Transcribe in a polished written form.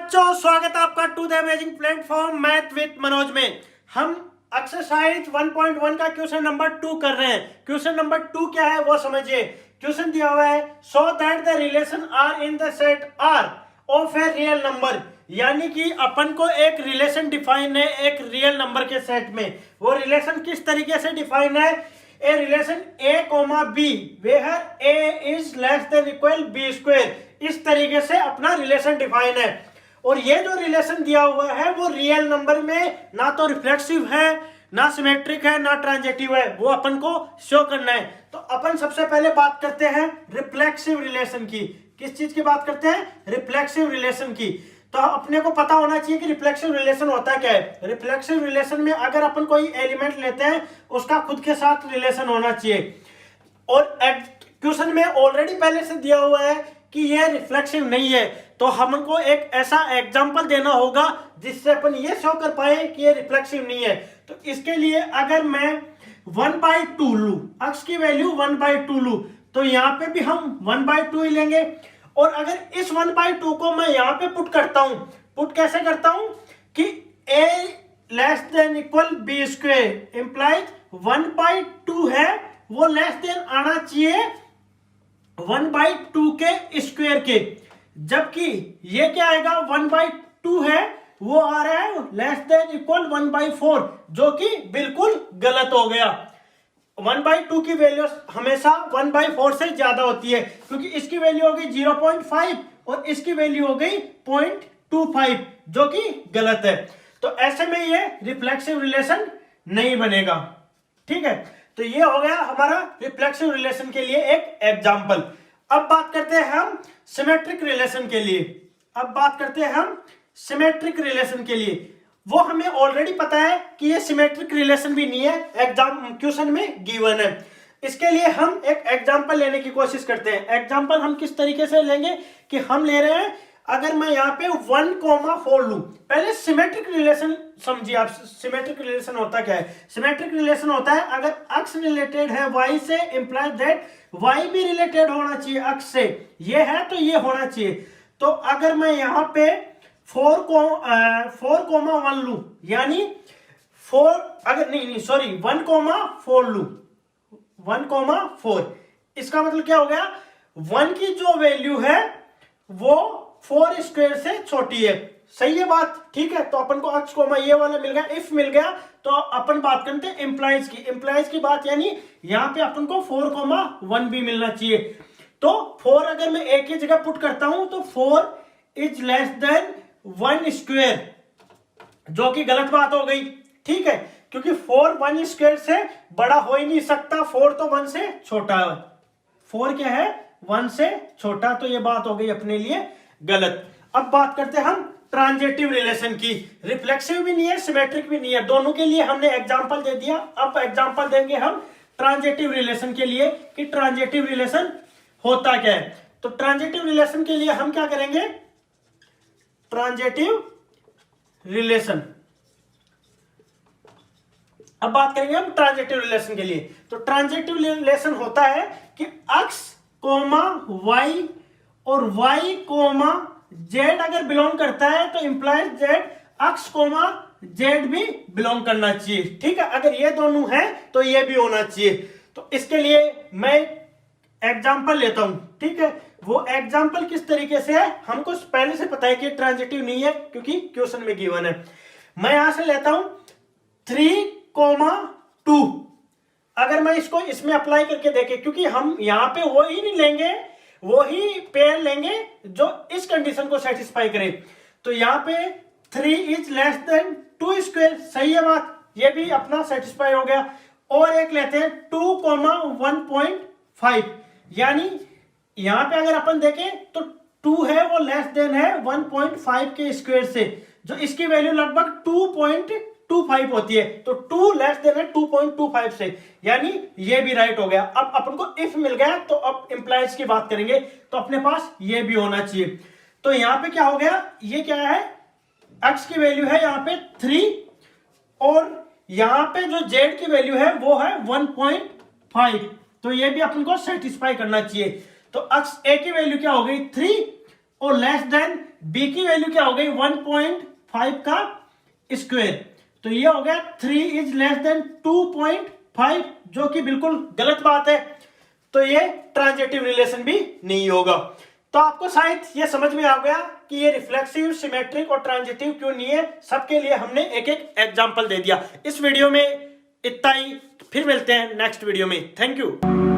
बच्चों, स्वागत है आपका to the amazing platform math with Manoj में। हम एक्सरसाइज 1.1 का क्वेश्चन नंबर 2 कर रहे हैं। क्वेश्चन नंबर 2 क्या है वो समझिए। क्वेश्चन दिया हुआ है so that the relation R in the set R of a real number, यानी कि अपन को एक रिलेशन डिफाइन है एक रियल नंबर के सेट में। वो रिलेशन किस तरीके से डिफाइन है? A relation a, b where a is less than equal b square, इस तरीके से अपना रिलेशन डिफाइन है। और ये जो रिलेशन दिया हुआ है वो रियल नंबर में ना तो रिफ्लेक्सिव है, ना सिमेट्रिक है, ना ट्रांजिटिव है, वो अपन को शो करना है। तो अपन सबसे पहले बात करते हैं रिफ्लेक्सिव रिलेशन की। किस चीज की बात करते हैं? रिफ्लेक्सिव रिलेशन की। तो अपने को पता होना चाहिए कि रिफ्लेक्सिव रिलेशन होता क्या है। रिफ्लेक्सिव रिलेशन में अगर अपन कोई एलिमेंट लेते हैं उसका खुद के साथ रिलेशन होना चाहिए। और क्वेश्चन में ऑलरेडी पहले से दिया हुआ है कि यह रिफ्लेक्सिव नहीं है, तो हमको एक ऐसा एग्जांपल देना होगा जिससे अपन ये शो कर पाए कि ये रिफ्लेक्सिव नहीं है। तो इसके लिए अगर मैं 1/2 लूं, अक्स की वैल्यू 1/2 लूं, तो यहाँ पे भी हम 1/2 ही लेंगे। और अगर इस 1/2 को मैं यहाँ पे पुट करता हूं, पुट कैसे करता हूं कि a less than equal b square implies 1/2 है वो लेस देन आना चाहिए 1/2 के स्क्वायर के, जबकि ये क्या आएगा 1/2 है वो आ रहा है लेस देन इक्वल 1/4, जो कि बिल्कुल गलत हो गया। 1/2 की वैल्यू हमेशा 1/4 से ज्यादा होती है, क्योंकि इसकी वैल्यू हो गई 0.5 और इसकी वैल्यू हो गई 0.25, जो कि गलत है। तो ऐसे में ये रिफ्लेक्सिव रिलेशन नहीं बनेगा। ठीक है, तो ये हो गया हमारा रिफ्लेक्सिव रिलेशन के लिए एक एग्जांपल। अब बात करते हैं हम सिमेट्रिक रिलेशन के लिए। अब बात करते हैं हम सिमेट्रिक रिलेशन के लिए। वो हमें ऑलरेडी पता है कि ये सिमेट्रिक रिलेशन भी नहीं है, एग्जाम क्वेश्चन में गिवन है। इसके लिए हम एक एग्जांपल लेने की कोशिश करते हैं। एग्जांपल हम किस तरीके से लेंगे कि हम ले रहे हैं, अगर मैं यहाँ पे 1,4 लूं, पहले सिमेट्रिक रिलेशन समझिए आप। सिमेट्रिक रिलेशन होता क्या है? सिमेट्रिक रिलेशन होता है अगर x रिलेटेड है y से, इंप्लाइज दैट y भी रिलेटेड होना चाहिए x से। ये है तो ये होना चाहिए। तो अगर मैं यहाँ पे 4,1 लूं, यानी 4 अगर नहीं सॉरी 1,4 लूं, 1,4, इसका मतलब क्या हो गया? 1 की जो वैल्यू है वो 4 स्क्वायर से छोटी है। सही है बात? ठीक है, तो अपन को x कोमा ये वाला मिल गया। इफ मिल गया तो अपन बात करते हैं इंप्लाइज की। इंप्लाइज की बात यानी यहाँ पे अपन को 4,1 भी मिलना चाहिए। तो 4 अगर मैं एक ही जगह पुट करता हूं तो 4 इज लेस देन 1 स्क्वायर, जो कि गलत बात हो गई। ठीक है, क्योंकि 4 1 स्क्वायर से बड़ा हो ही नहीं सकता। 4 तो 1 से छोटा है। 4 क्या है? 1 से छोटा। तो ये बात हो गई अपने लिए गलत। अब बात करते हैं हम ट्रांजिटिव रिलेशन की। रिफ्लेक्सिव भी नहीं है, सिमेट्रिक भी नहीं है, दोनों के लिए हमने एग्जांपल दे दिया। अब एग्जांपल देंगे हम ट्रांजिटिव रिलेशन के लिए कि ट्रांजिटिव रिलेशन होता क्या है। तो ट्रांजिटिव रिलेशन के लिए हम क्या करेंगे? ट्रांजिटिव रिलेशन, अब बात करेंगे हम ट्रांजिटिव रिलेशन के लिए। तो ट्रांजिटिव रिलेशन होता है कि x, y और y, z अगर बिलोंग करता है तो इंप्लाइज z x, z भी बिलोंग करना चाहिए। ठीक है, अगर ये दोनों हैं तो ये भी होना चाहिए। तो इसके लिए मैं एग्जांपल लेता हूं। ठीक है, वो एग्जांपल किस तरीके से है हमको पहले से पता है कि ट्रांजिटिव नहीं है, क्योंकि क्वेश्चन में गिवन है। मैं यहां से लेता हूं 3,2। अगर मैं इसको इसमें अप्लाई करके देखे, क्योंकि हम यहां पे वो ही नहीं लेंगे, वो ही पेयर लेंगे जो इस कंडीशन को सेटिस्फाई करे। तो यहां पे 3 इज लेस देन 2 स्क्वायर, सही है बात, ये भी अपना सेटिस्फाई हो गया। और एक लेते हैं 2,1.5, यानी यहां पे अगर अपन देखें तो 2 है वो लेस देन है 1.5 के स्क्वायर से, जो इसकी वैल्यू लगभग 2.25 होती है। तो 2 लेस देन है 2.25 से, यानी ये भी राइट हो गया। अब अपन को इफ मिल गया तो अब इंप्लाइज की बात करेंगे, तो अपने पास ये भी होना चाहिए। तो यहां पे क्या हो गया? ये क्या है? x की वैल्यू है यहाँ पे 3 और यहां पे जो z की वैल्यू है वो है 1.5, तो ये भी अपन को सेटिस्फाई करना चाहिए। तो x a की वैल्यू क्या हो गई? 3 और लेस देन बी की वैल्यू क्या हो गई 1.5 का स्क्वायर, तो ये हो गया 3 इज लेस देन 2.5, जो कि बिल्कुल गलत बात है, तो ये ट्रांजिटिव रिलेशन भी नहीं होगा। तो आपको शायद ये समझ में आ गया कि ये रिफ्लेक्सिव, सिमेट्रिक और ट्रांजिटिव क्यों नहीं है। सबके लिए हमने एक एक एग्जांपल दे दिया। इस वीडियो में इतना ही, फिर मिलते हैं नेक्स्ट वीडियो में। Thank you.